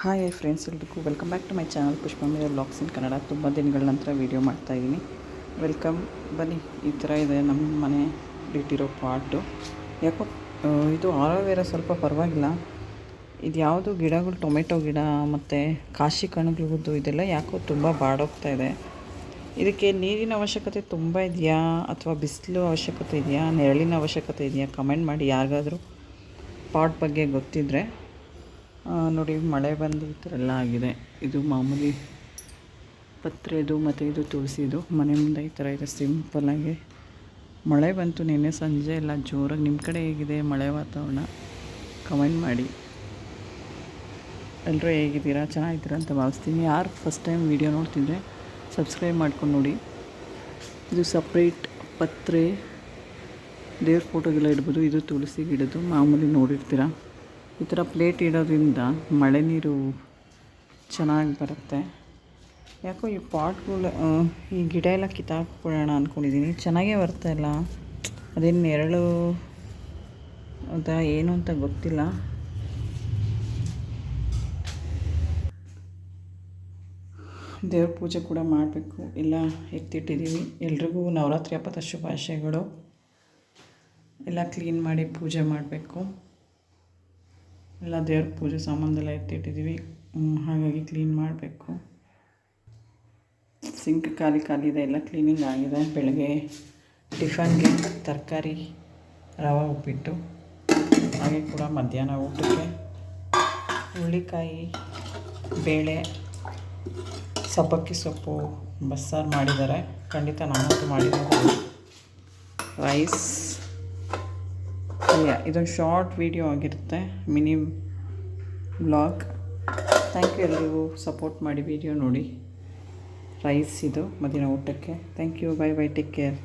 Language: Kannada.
ಹಾಯ್ ಫ್ರೆಂಡ್ಸ್, ಎಲ್ರಿಗೂ welcome back to my channel Pushpamira vlogs in Kannada. ತುಂಬ ದಿನಗಳ ನಂತರ ವೀಡಿಯೋ ಮಾಡ್ತಾಯಿದ್ದೀನಿ. ವೆಲ್ಕಮ್. ಬನ್ನಿ, ಈ ಥರ ಇದೆ ನಮ್ಮ ಮನೆ ಇಟ್ಟಿರೋ ಪಾಟು. ಯಾಕೋ ಇದು ಆಲೋವೆರಾ ಸ್ವಲ್ಪ ಪರವಾಗಿಲ್ಲ. ಇದು ಯಾವುದು ಗಿಡಗಳು, ಟೊಮೆಟೊ ಗಿಡ ಮತ್ತು ಕಾಶಿ ಕಣಗಳದ್ದು ಇದೆಲ್ಲ ಯಾಕೋ ತುಂಬ ಬಾಡೋಗ್ತಾ ಇದೆ. ಇದಕ್ಕೆ ನೀರಿನ ಅವಶ್ಯಕತೆ ತುಂಬ ಇದೆಯಾ ಅಥವಾ ಬಿಸಿಲು ಅವಶ್ಯಕತೆ ಇದೆಯಾ, ನೆರಳಿನ ಅವಶ್ಯಕತೆ ಇದೆಯಾ? ಕಮೆಂಟ್ ಮಾಡಿ ಯಾರಿಗಾದರೂ ಪಾಟ್ ಬಗ್ಗೆ ಗೊತ್ತಿದ್ದರೆ. ನೋಡಿ, ಮಳೆ ಬಂದು ಈ ಥರ ಎಲ್ಲ ಆಗಿದೆ. ಇದು ಮಾಮೂಲಿ ಪತ್ರೆದು ಮತ್ತು ಇದು ತುಳಸಿದು. ಮನೆ ಮುಂದೆ ಈ ಥರ ಇದೆ ಸಿಂಪಲ್ಲಾಗಿ. ಮಳೆ ಬಂತು ನಿನ್ನೆ ಸಂಜೆ ಎಲ್ಲ ಜೋರಾಗಿ. ನಿಮ್ಮ ಕಡೆ ಹೇಗಿದೆ ಮಳೆ ವಾತಾವರಣ? ಕಮೆಂಟ್ ಮಾಡಿ. ಎಲ್ಲರೂ ಹೇಗಿದ್ದೀರಾ? ಚೆನ್ನಾಗಿದ್ದೀರಾ ಅಂತ ಭಾವಿಸ್ತೀನಿ. ಯಾರು ಫಸ್ಟ್ ಟೈಮ್ ವೀಡಿಯೋ ನೋಡ್ತಿದ್ರೆ ಸಬ್ಸ್ಕ್ರೈಬ್ ಮಾಡ್ಕೊಂಡು ನೋಡಿ. ಇದು ಸಪ್ರೇಟ್ ಪತ್ರೆ, ದೇವ್ರ ಫೋಟೋಗೆಲ್ಲ ಇಡ್ಬೋದು. ಇದು ತುಳಸಿ ಗಿಡದ್ದು ಮಾಮೂಲಿ ನೋಡಿರ್ತೀರ. ಈ ಥರ ಪ್ಲೇಟ್ ಇಡೋದ್ರಿಂದ ಮಳೆ ನೀರು ಚೆನ್ನಾಗಿ ಬರುತ್ತೆ. ಯಾಕೋ ಈ ಪಾಟ್ಗಳು, ಈ ಗಿಡ ಎಲ್ಲ ಕಿತ್ತಾಕ್ಬಿಡೋಣ ಅಂದ್ಕೊಂಡಿದ್ದೀನಿ. ಚೆನ್ನಾಗೇ ಬರ್ತಾಯಿಲ್ಲ. ಅದೇನು ನೆರಳು ಅದಾ ಏನು ಅಂತ ಗೊತ್ತಿಲ್ಲ. ದೇವ್ರ ಪೂಜೆ ಕೂಡ ಮಾಡಬೇಕು. ಎಲ್ಲ ಎತ್ತಿಟ್ಟಿದ್ದೀವಿ. ಎಲ್ರಿಗೂ ನವರಾತ್ರಿ ಹಬ್ಬದ ಶುಭಾಶಯಗಳು. ಎಲ್ಲ ಕ್ಲೀನ್ ಮಾಡಿ ಪೂಜೆ ಮಾಡಬೇಕು. ಎಲ್ಲ ದೇವ್ರ ಪೂಜೆ ಸಾಮಾನೆಲ್ಲ ಎತ್ತಿಟ್ಟಿದ್ದೀವಿ, ಹಾಗಾಗಿ ಕ್ಲೀನ್ ಮಾಡಬೇಕು. ಸಿಂಕ್ ಖಾಲಿ ಇದೆ, ಎಲ್ಲ ಕ್ಲೀನಿಂಗ್ ಆಗಿದೆ. ಬೆಳಗ್ಗೆ ಟಿಫನ್ಗೆ ತರಕಾರಿ, ರವೆ ಉಪ್ಪಿಟ್ಟು, ಹಾಗೆ ಕೂಡ ಮಧ್ಯಾಹ್ನ ಊಟಕ್ಕೆ ಹುರುಳಿಕಾಯಿ, ಬೇಳೆ, ಸಬ್ಬಕ್ಕಿ ಸೊಪ್ಪು ಬಸ್ಸಾರು ಮಾಡಿದ್ದಾರೆ. ಖಂಡಿತ ನಾನಂತೂ ಮಾಡಿದ್ದಾರೆ. ರೈಸ್. ಇದೊಂದು ಶಾರ್ಟ್ ವಿಡಿಯೋ ಆಗಿರುತ್ತೆ, ಮಿನಿ ವ್ಲಾಗ್. Thank you. ಎಲ್ಲರಿಗೂ ಸಪೋರ್ಟ್ ಮಾಡಿ ವಿಡಿಯೋ ನೋಡಿ. ರೈಸ್ ಇದು ಮಧ್ಯಾಹ್ನ ಊಟಕ್ಕೆ. Thank you. Bye bye. Take care.